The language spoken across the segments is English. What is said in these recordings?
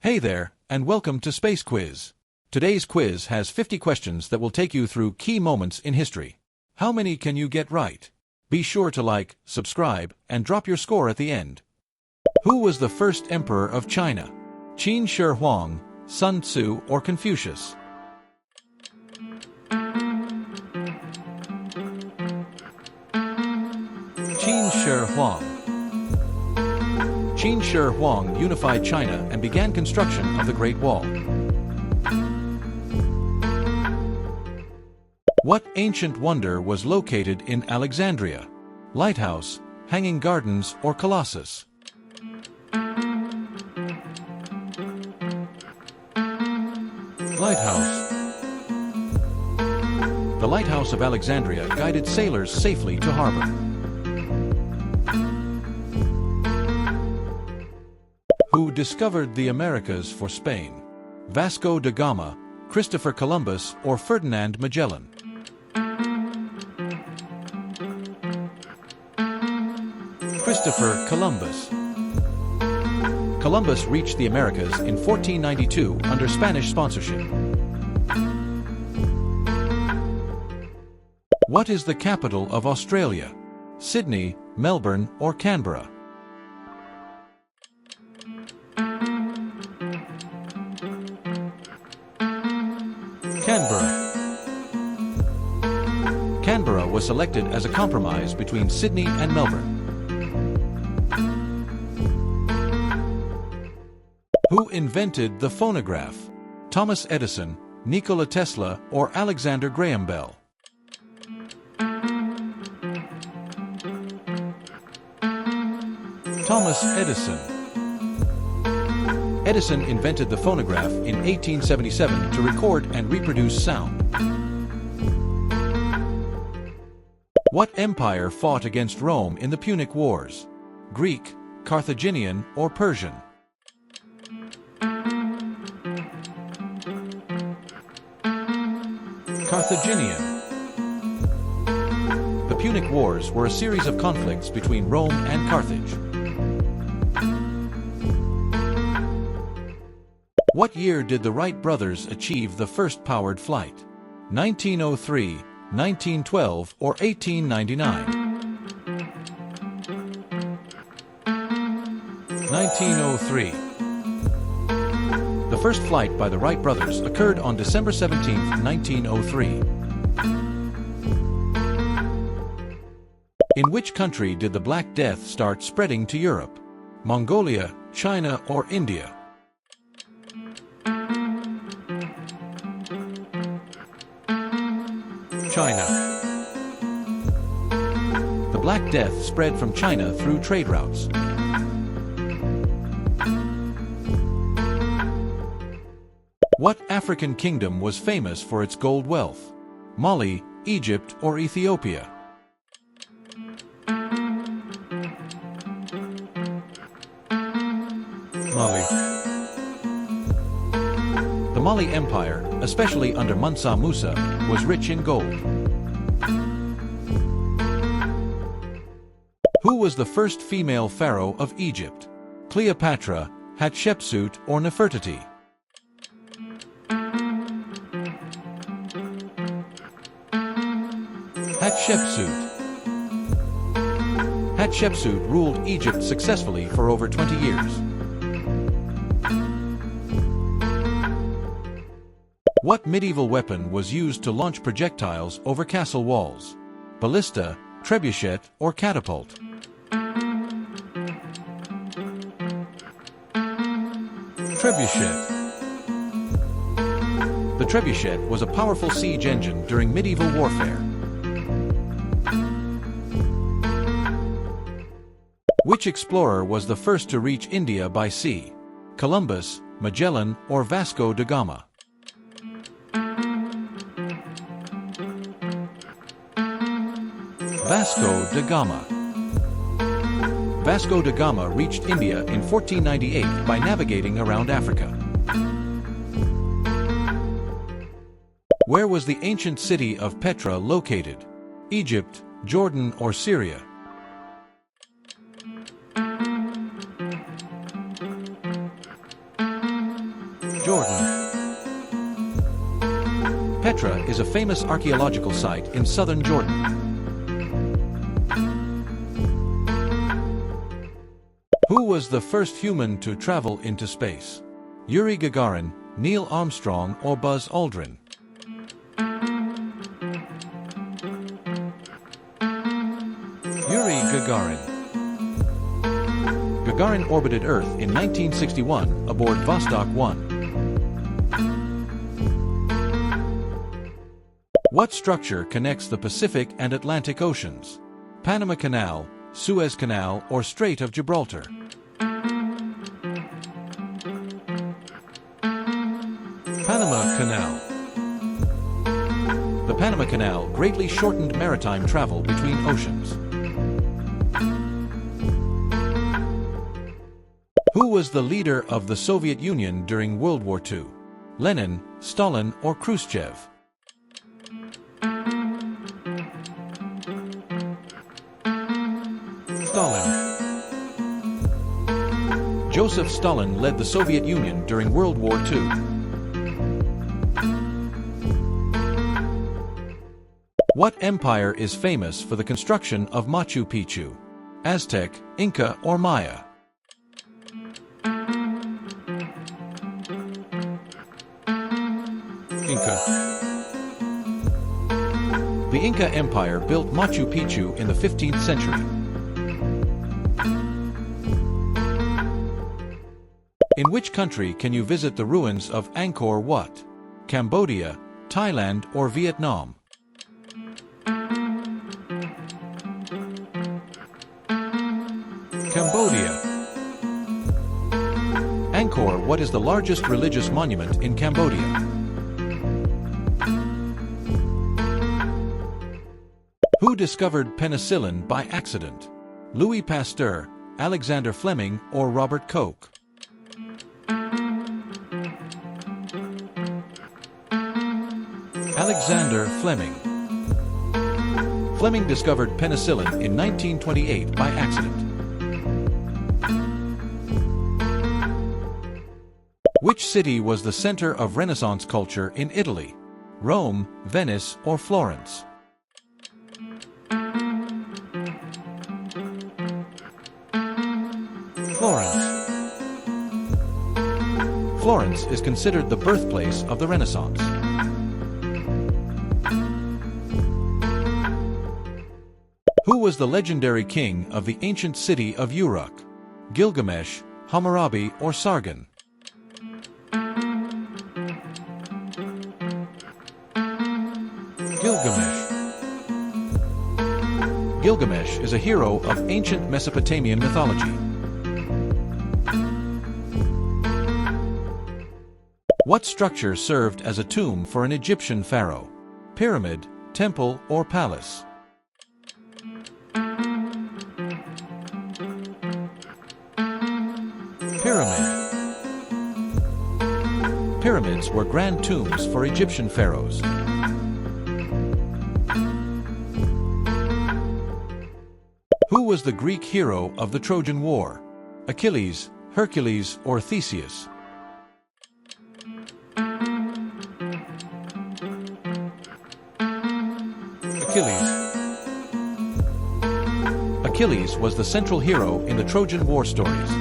Hey there, and welcome to Space Quiz. Today's quiz has 50 questions that will take you through key moments in history. How many can you get right? Be sure to like, subscribe, and drop your score at the end. Who was the first emperor of China? Qin Shi Huang, Sun Tzu, or Confucius? Qin Shi Huang. Qin Shi Huang unified China and began construction of the Great Wall. What ancient wonder was located in Alexandria? Lighthouse, Hanging Gardens, or Colossus? Lighthouse. The Lighthouse of Alexandria guided sailors safely to harbor. Who discovered the Americas for Spain? Vasco da Gama, Christopher Columbus, or Ferdinand Magellan? Christopher Columbus. Columbus reached the Americas in 1492 under Spanish sponsorship. What is the capital of Australia? Sydney, Melbourne, or Canberra? Canberra. Canberra was selected as a compromise between Sydney and Melbourne. Who invented the phonograph? Thomas Edison, Nikola Tesla, or Alexander Graham Bell? Thomas Edison. Edison invented the phonograph in 1877 to record and reproduce sound. What empire fought against Rome in the Punic Wars? Greek, Carthaginian, or Persian? Carthaginian. The Punic Wars were a series of conflicts between Rome and Carthage. What year did the Wright brothers achieve the first powered flight? 1903, 1912, or 1899? 1903. The first flight by the Wright brothers occurred on December 17, 1903. In which country did the Black Death start spreading to Europe? Mongolia, China, or India? China. The Black Death spread from China through trade routes. What African kingdom was famous for its gold wealth? Mali, Egypt, or Ethiopia? Mali. The Mali Empire, especially under Mansa Musa, was rich in gold. Who was the first female pharaoh of Egypt? Cleopatra, Hatshepsut, or Nefertiti? Hatshepsut. Hatshepsut ruled Egypt successfully for over 20 years. What medieval weapon was used to launch projectiles over castle walls? Ballista, trebuchet, or catapult? Trebuchet. The trebuchet was a powerful siege engine during medieval warfare. Which explorer was the first to reach India by sea? Columbus, Magellan, or Vasco da Gama? Vasco da Gama. Vasco da Gama reached India in 1498 by navigating around Africa. Where was the ancient city of Petra located? Egypt, Jordan, or Syria? Jordan. Petra is a famous archaeological site in southern Jordan. Who was the first human to travel into space? Yuri Gagarin, Neil Armstrong, or Buzz Aldrin? Yuri Gagarin. Gagarin orbited Earth in 1961 aboard Vostok 1. What structure connects the Pacific and Atlantic Oceans? Panama Canal, Suez Canal, or Strait of Gibraltar? Panama Canal. The Panama Canal greatly shortened maritime travel between oceans. Who was the leader of the Soviet Union during World War II? Lenin, Stalin, or Khrushchev? Stalin. Joseph Stalin led the Soviet Union during World War II. What empire is famous for the construction of Machu Picchu? Aztec, Inca, or Maya? Inca. The Inca Empire built Machu Picchu in the 15th century. In which country can you visit the ruins of Angkor Wat? Cambodia, Thailand, or Vietnam? Cambodia. Angkor Wat is the largest religious monument in Cambodia. Who discovered penicillin by accident? Louis Pasteur, Alexander Fleming, or Robert Koch? Alexander Fleming. Fleming discovered penicillin in 1928 by accident. Which city was the center of Renaissance culture in Italy? Rome, Venice, or Florence? Florence. Florence is considered the birthplace of the Renaissance. Who was the legendary king of the ancient city of Uruk? Gilgamesh, Hammurabi, or Sargon? Gilgamesh. Gilgamesh is a hero of ancient Mesopotamian mythology. What structure served as a tomb for an Egyptian pharaoh? Pyramid, temple, or palace? Pyramid. Pyramids were grand tombs for Egyptian pharaohs. Who was the Greek hero of the Trojan War? Achilles, Hercules, or Theseus? Achilles. Achilles was the central hero in the Trojan War stories.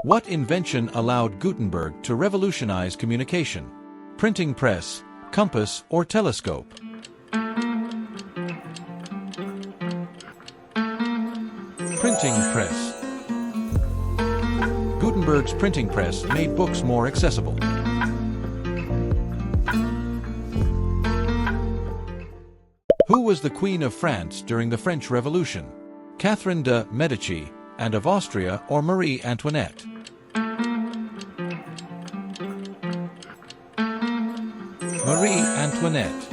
What invention allowed Gutenberg to revolutionize communication? Printing press, compass, or telescope? Printing press. Gutenberg's printing press made books more accessible. Who was the Queen of France during the French Revolution? Catherine de' Medici, and of Austria, or Marie Antoinette? Marie Antoinette.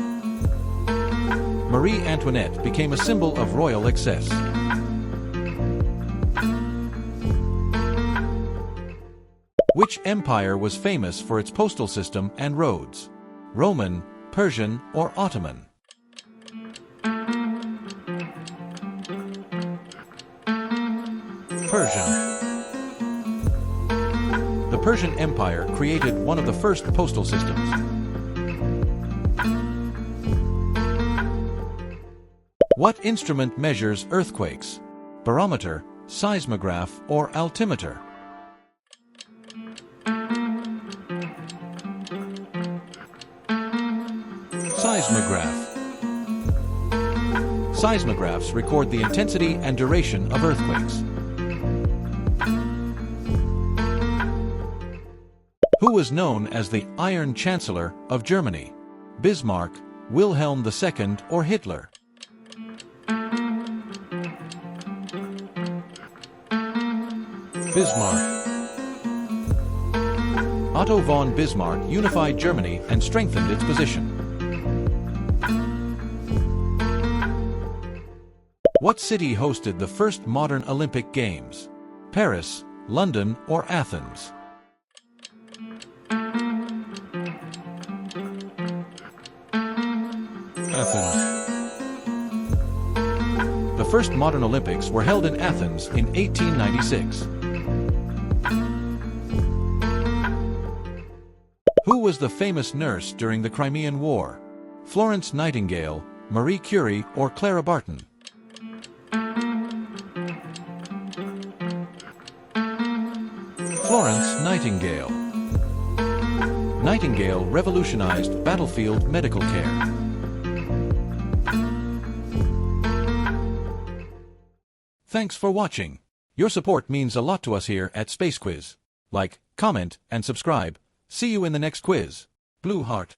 Marie Antoinette became a symbol of royal excess. Which empire was famous for its postal system and roads? Roman, Persian, or Ottoman? Persian. Persian Empire created one of the first postal systems? What instrument measures earthquakes? Barometer, seismograph, or altimeter? Seismograph. Seismographs record the intensity and duration of earthquakes. Who was known as the Iron Chancellor of Germany? Bismarck, Wilhelm II, or Hitler? Bismarck. Otto von Bismarck unified Germany and strengthened its position. What city hosted the first modern Olympic Games? Paris, London, or Athens? Athens. The first modern Olympics were held in Athens in 1896. Who was the famous nurse during the Crimean War? Florence Nightingale, Marie Curie, or Clara Barton? Florence Nightingale. Nightingale revolutionized battlefield medical care. Thanks for watching. Your support means a lot to us here at Space Quiz. Like, comment, and subscribe. See you in the next quiz. Blue Heart.